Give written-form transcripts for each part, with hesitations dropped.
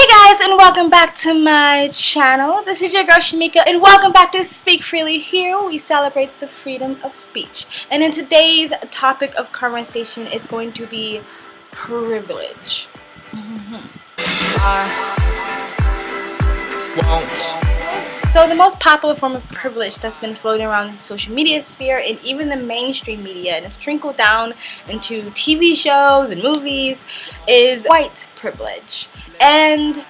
Hi guys, and welcome back to my channel. This is your girl Shamika, and welcome back to Speak Freely. Here we celebrate the freedom of speech. And in today's topic of conversation is going to be privilege. So the most popular form of privilege that's been floating around the social media sphere and even the mainstream media, and it's trickled down into TV shows and movies, is white privilege. And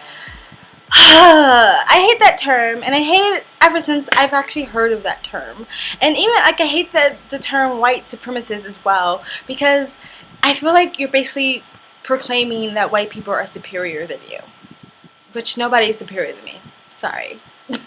I hate that term, and I hate it ever since I've actually heard of that term. And even I hate the term white supremacist as well, because I feel like you're basically proclaiming that white people are superior than you, which nobody is superior than me. Sorry. But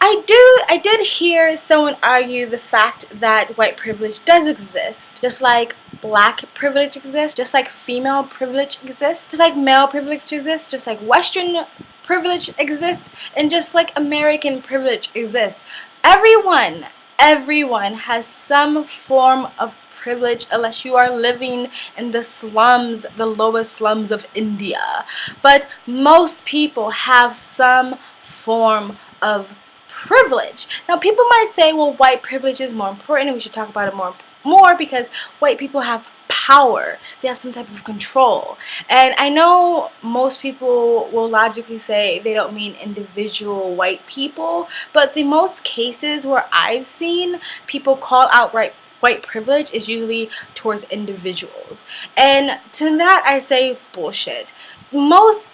I did hear someone argue the fact that white privilege does exist, just like black privilege exists, just like female privilege exists, just like male privilege exists, just like Western privilege exists, and just like American privilege exists. Everyone has some form of privilege, unless you are living in the slums, the lowest slums of India. But most people have some form of privilege. Now, people might say, well, white privilege is more important and we should talk about it more because white people have power. They have some type of control. And I know most people will logically say they don't mean individual white people, but the most cases where I've seen people call out white privilege is usually towards individuals. And to that I say bullshit. Most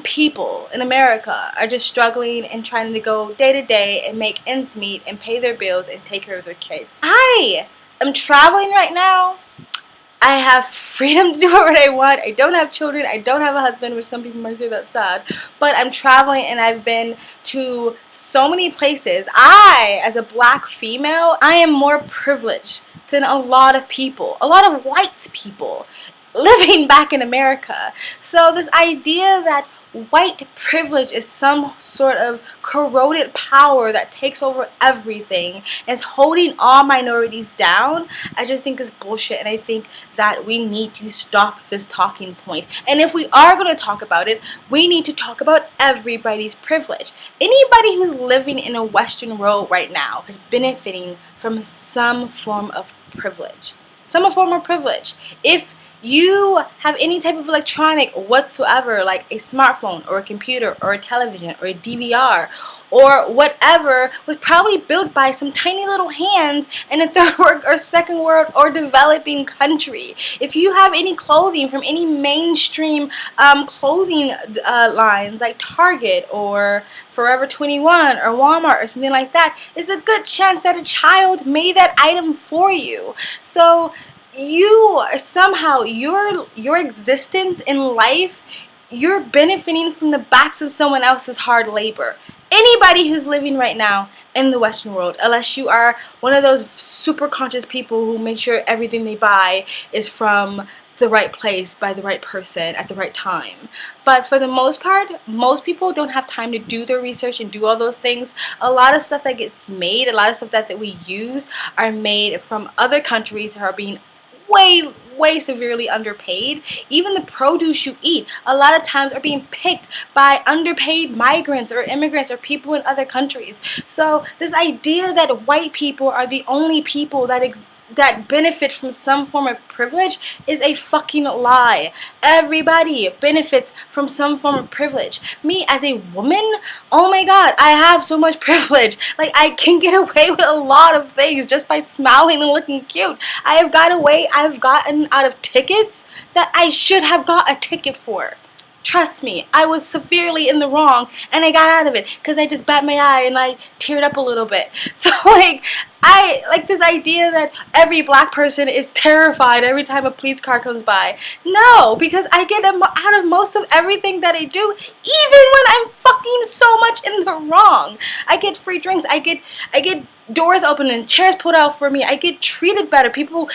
people in America are just struggling and trying to go day to day and make ends meet and pay their bills and take care of their kids. I am traveling right now. I have freedom to do what I want. I don't have children. I don't have a husband, which some people might say that's sad. But I'm traveling and I've been to so many places. As a black female, I am more privileged than a lot of people, a lot of white people living back in America. So this idea that white privilege is some sort of corroded power that takes over everything and is holding all minorities down, I just think is bullshit, and I think that we need to stop this talking point. And if we are going to talk about it, we need to talk about everybody's privilege. Anybody who's living in a Western world right now is benefiting from some form of privilege. Some form of privilege. If you have any type of electronic whatsoever, like a smartphone or a computer or a television or a DVR or whatever, was probably built by some tiny little hands in a third world or second world or developing country. If you have any clothing from any mainstream clothing lines like Target or Forever 21 or Walmart or something like that, it's a good chance that a child made that item for you. So you somehow, your existence in life, you're benefiting from the backs of someone else's hard labor. Anybody who's living right now in the Western world, unless you are one of those super conscious people who make sure everything they buy is from the right place by the right person at the right time. But for the most part, most people don't have time to do their research and do all those things. A lot of stuff that gets made, a lot of stuff that we use are made from other countries who are being way severely underpaid. Even the produce you eat a lot of times are being picked by underpaid migrants or immigrants or people in other countries. So this idea that white people are the only people that benefit from some form of privilege is a fucking lie. Everybody benefits from some form of privilege. Me as a woman, oh my god, I have so much privilege. Like, I can get away with a lot of things just by smiling and looking cute. I've gotten out of tickets that I should have got a ticket for. Trust me, I was severely in the wrong, and I got out of it because I just bat my eye and I teared up a little bit. So, I like this idea that every black person is terrified every time a police car comes by. No, because I get out of most of everything that I do, even when I'm fucking so much in the wrong. I get free drinks. I get doors open and chairs put out for me. I get treated better. People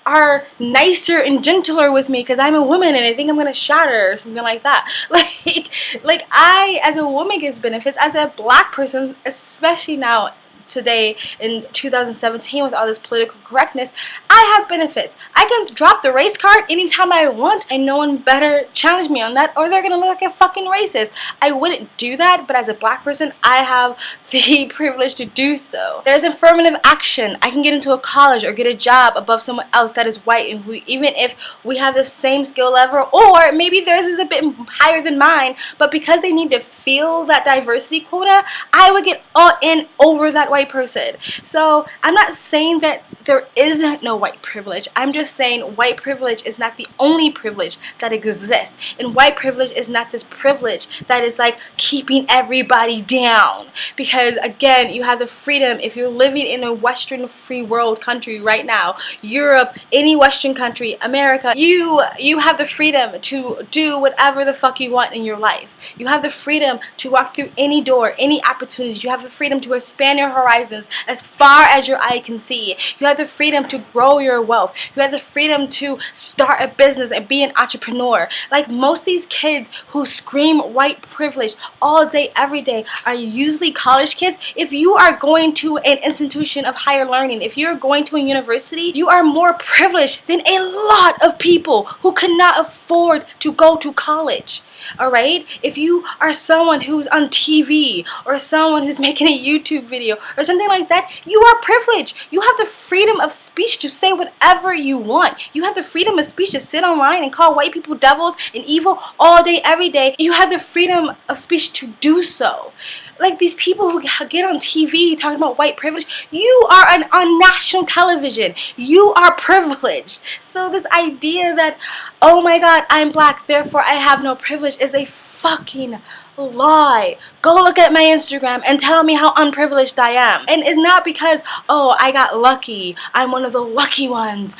are nicer and gentler with me because I'm a woman and I think I'm gonna shatter or something like that. Like I, as a woman, gets benefits. As a black person, especially now today in 2017 with all this political correctness, I have benefits. I can drop the race card anytime I want and no one better challenge me on that, or they're gonna look like a fucking racist. I wouldn't do that, but as a black person, I have the privilege to do so. There's affirmative action. I can get into a college or get a job above someone else that is white, and even if we have the same skill level, or maybe theirs is a bit higher than mine, but because they need to feel that diversity quota, I would get all in over that white person. So I'm not saying that there is no white privilege. I'm just saying white privilege is not the only privilege that exists, and white privilege is not this privilege that is like keeping everybody down. Because again, you have the freedom. If you're living in a Western free world country right now, Europe, any Western country, America, you have the freedom to do whatever the fuck you want in your life. You have the freedom to walk through any door, any opportunities. You have the freedom to expand your horizons as far as your eye can see. You have the freedom to grow your wealth. You have the freedom to start a business and be an entrepreneur. Like most of these kids who scream white privilege all day, every day, are usually college kids. If you are going to an institution of higher learning, if you're going to a university, you are more privileged than a lot of people who could not afford to go to college. Alright? If you are someone who's on TV, or someone who's making a YouTube video or something like that, you are privileged. You have the freedom of speech to say whatever you want. You have the freedom of speech to sit online and call white people devils and evil all day, every day. You have the freedom of speech to do so. Like these people who get on TV talking about white privilege, you are on national television. You are privileged. So this idea that, oh my god, I'm black, therefore I have no privilege, is a fucking lie. Go look at my Instagram and tell me how unprivileged I am. And it's not because, oh, I got lucky, I'm one of the lucky ones,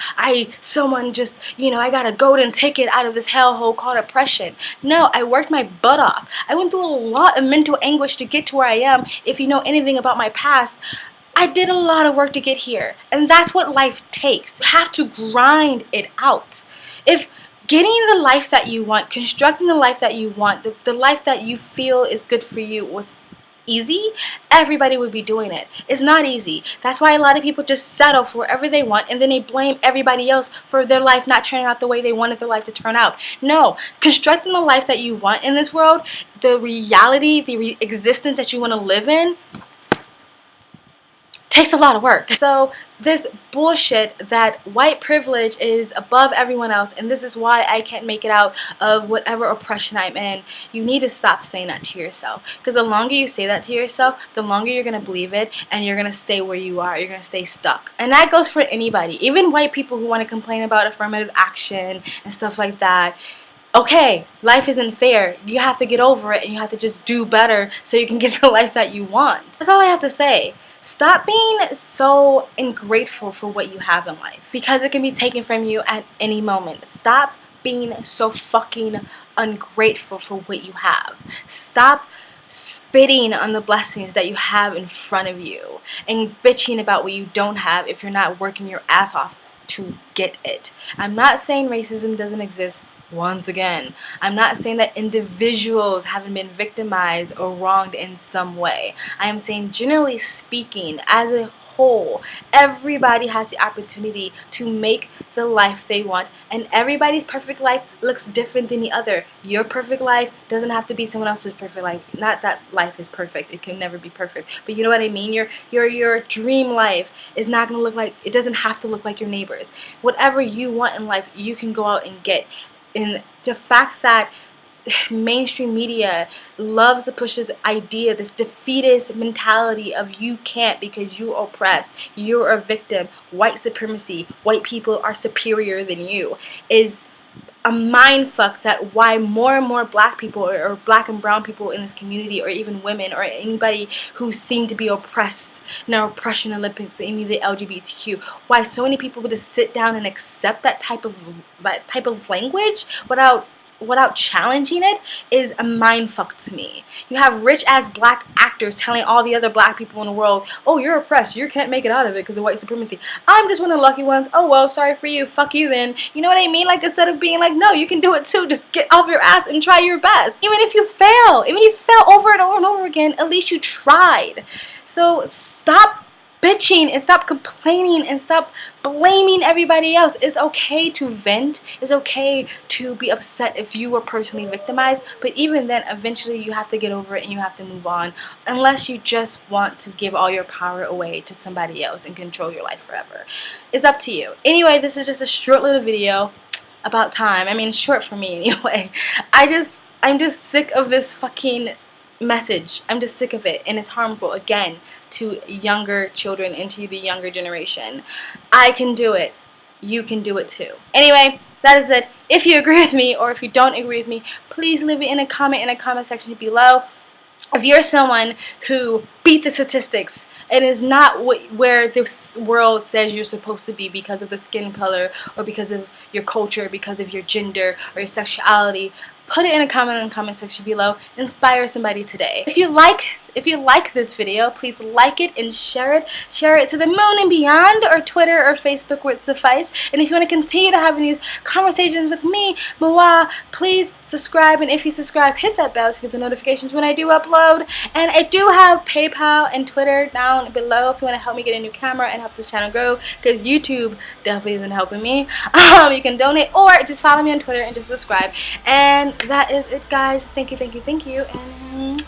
someone just, I got a golden ticket out of this hellhole called oppression. No, I worked my butt off. I went through a lot of mental anguish to get to where I am. If you know anything about my past, I did a lot of work to get here. And that's what life takes. You have to grind it out. If getting the life that you want, constructing the life that you want, the life that you feel is good for you was easy, everybody would be doing it. It's not easy. That's why a lot of people just settle for whatever they want, and then they blame everybody else for their life not turning out the way they wanted their life to turn out. No, constructing the life that you want in this world, the reality, the existence that you want to live in, takes a lot of work. So this bullshit that white privilege is above everyone else and this is why I can't make it out of whatever oppression I'm in, you need to stop saying that to yourself. Because the longer you say that to yourself, the longer you're going to believe it, and you're going to stay where you are. You're going to stay stuck. And that goes for anybody, even white people who want to complain about affirmative action and stuff like that. Okay, life isn't fair. You have to get over it and you have to just do better so you can get the life that you want. That's all I have to say. Stop being so ungrateful for what you have in life, because it can be taken from you at any moment. Stop being so fucking ungrateful for what you have. Stop spitting on the blessings that you have in front of you and bitching about what you don't have if you're not working your ass off to get it. I'm not saying racism doesn't exist. Once again, I'm not saying that individuals haven't been victimized or wronged in some way. I am saying, generally speaking, as a whole, everybody has the opportunity to make the life they want, and everybody's perfect life looks different than the other. Your perfect life doesn't have to be someone else's perfect life. Not that life is perfect. It can never be perfect. But you know what I mean? Your dream life is not going to look like, it doesn't have to look like your neighbor's. Whatever you want in life, you can go out and get. And the fact that mainstream media loves to push this idea, this defeatist mentality of you can't because you're oppressed, you're a victim, white supremacy, white people are superior than you, is a mind fuck. That why more and more black people or black and brown people in this community, or even women or anybody who seem to be oppressed in our oppression Olympics, any of the LGBTQ, why so many people would just sit down and accept that type of language without challenging it, is a mind fuck to me. You have rich ass black actors telling all the other black people in the world, oh, you're oppressed, you can't make it out of it because of white supremacy. I'm just one of the lucky ones. Oh well, sorry for you, fuck you then. You know what I mean? Like, instead of being like, no, you can do it too, just get off your ass and try your best. Even if you fail over and over and over again, at least you tried. So stop bitching and stop complaining and stop blaming everybody else. It's okay to vent. It's okay to be upset if you were personally victimized, but even then, eventually you have to get over it and you have to move on, unless you just want to give all your power away to somebody else and control your life forever. It's up to you. Anyway, this is just a short little video about time. I mean, short for me anyway. I'm just sick of this fucking message. I'm just sick of it, and it's harmful again to younger children and to the younger generation. I can do it. You can do it too. Anyway, that is it. If you agree with me or if you don't agree with me, please leave it in a comment section below. If you're someone who beat the statistics and is not where this world says you're supposed to be because of the skin color or because of your culture, because of your gender or your sexuality, put it in a comment section below. Inspire somebody today. If you like this video, please like it and share it. Share it to the moon and beyond, or Twitter or Facebook would suffice. And if you want to continue to have these conversations with me, Mawa, please subscribe. And if you subscribe, hit that bell to get the notifications when I do upload. And I do have PayPal and Twitter down below if you want to help me get a new camera and help this channel grow, because YouTube definitely isn't helping me. You can donate or just follow me on Twitter and just subscribe. And that is it, guys. Thank you, and